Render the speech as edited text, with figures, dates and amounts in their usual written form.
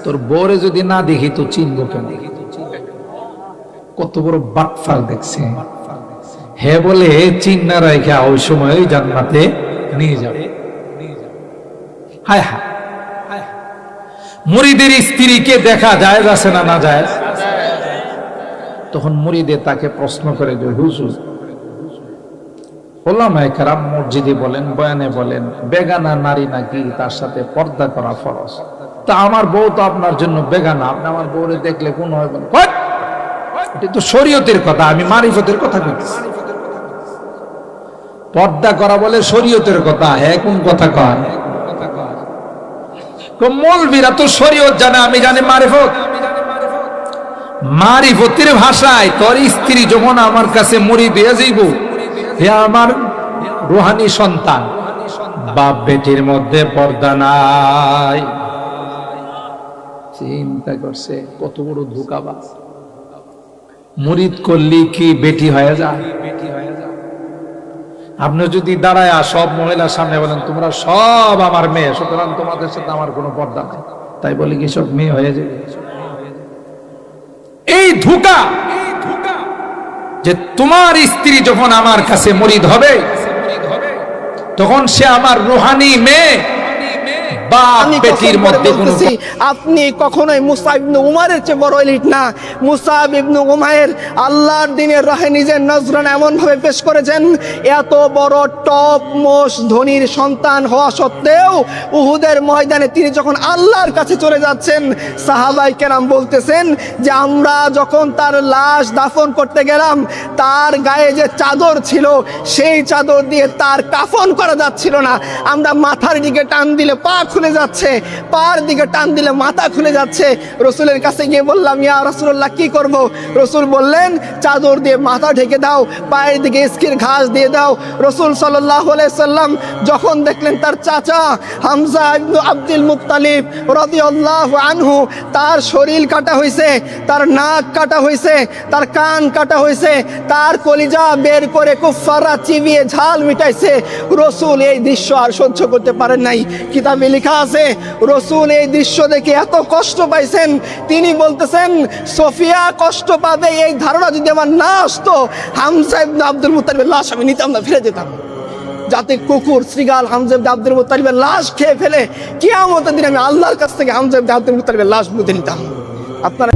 তোর বউরে যদি না দেখি তো চিনবো কেন? কত বড় বাটফার দেখছে। হে বলে চিন্না রাখা ওই সময় ওই জান্নাতে নিয়ে যাবে। হায় হায়, মুরিদের স্ত্রীকে দেখা যায় আছে না না যায়? তখন মুরিদে তাকে প্রশ্ন করে যে হুজুর, ওলামায়ে কেরাম মসজিদে বলেন বয়ানে বলেন বেগানা নারী নাকি তার সাথে পর্দা করা ফরজ, তা আমার বউ তো আপনার জন্য বেগানা, আপনি আমার বউরে দেখলে কোন হয়? এটা তো শরীয়তের কথা, আমি মারিফতের কথা বলছি। পর্দা করা বলে শরীয়তের কথা, হ্যাঁ কোন কথা কয়? মৌলবীরা তো শরীয়ত জানে, আমি জানি মারিফত। মারিফতের ভাষায় তোর স্ত্রী যখন আমার কাছে মুরিদ হয়ে যাইব, হে আমার রুহানি সন্তান, বাপ বেটির মধ্যে পর্দা নাই। চিন্তা করছে কত বড় ধোঁকাবাজ। মুরিদ করলি কি বেটি হয়ে যায়? আপনি যদি দাঁড়ায় সব মহিলার সামনে বলেন তোমরা সব আমার মেয়ে, সুতরাং তোমাদের সাথে আমার কোনো পর্দা নাই, তাই বলি কি সব মেয়ে হয়ে যাবে? এই ধোঁকা যে তোমার স্ত্রী যখন আমার কাছে মুরিদ হবে তখন সে আমার রুহানি মেয়ে। আপনি কখনোই মুসাব ইবনে উমারের চেয়ে বড় এলিট না। মুসাব ইবনে উমায়ের আল্লাহর দিনের রাহে নিজের নজরানা এমন ভাবে পেশ করেছেন, এত বড় টপ মোস্ট ধনীর সন্তান হওয়া সত্ত্বেও উহুদের ময়দানে তিনি যখন আল্লাহর কাছে চলে যাচ্ছেন, সাহাবায়ে কেরাম বলতেছেন যে আমরা যখন তার লাশ দাফন করতে গেলাম, তার গায়ে যে চাদর ছিল সেই চাদর দিয়ে তার কাফন করা যাচ্ছিল না। আমরা মাথার দিকে টান দিলে পা খুলে যাচ্ছে, পার দিকে টান দিলে মাথা খুলে যাচ্ছে। রসুলের কাছে গিয়ে বললাম, ইয়া রাসূলুল্লাহ কি করব? রসুল বললেন চাদর দিয়ে মাথা ঢেকে দাও, পায়ের দিকে ইস্কির ঘাস দিয়ে দাও। রসুল সাল্লাল্লাহু আলাইহি সাল্লাম যখন দেখলেন তার চাচা হামজা ইবনে আব্দুল মুত্তালিব রাদিয়াল্লাহু আনহু তার শরীর কাটা হয়েছে, তার নাক কাটা হয়েছে, তার কান কাটা হয়েছে, তার কলিজা বের করে কুফাররা চিবিয়ে ঝাল মিটাইছে, রসুল এই দৃশ্য আর সহ্য করতে পারেন নাই। কিতাবে লেখা আছে রসুল এই দৃশ্য দেখে এত কষ্ট পাইছেন, তিনি বলতেছেন সোফিয়া কষ্ট পাবে এই ধারণা যদি আমার না আসতো, হামজা ইবনে আব্দুল মুত্তালিবের লাশ আমি নিতাম না, ফিরে যেতাম। যাতে কুকুর শ্রীগাল হামজা ইবনে আব্দুল মুত্তালিবের লাশ খেয়ে ফেলে, কিয়ামতের দিন আমি আল্লাহর কাছ থেকে হামজা ইবনে আব্দুল মুত্তালিবের লাশ বুঝে নিতাম। আপনারা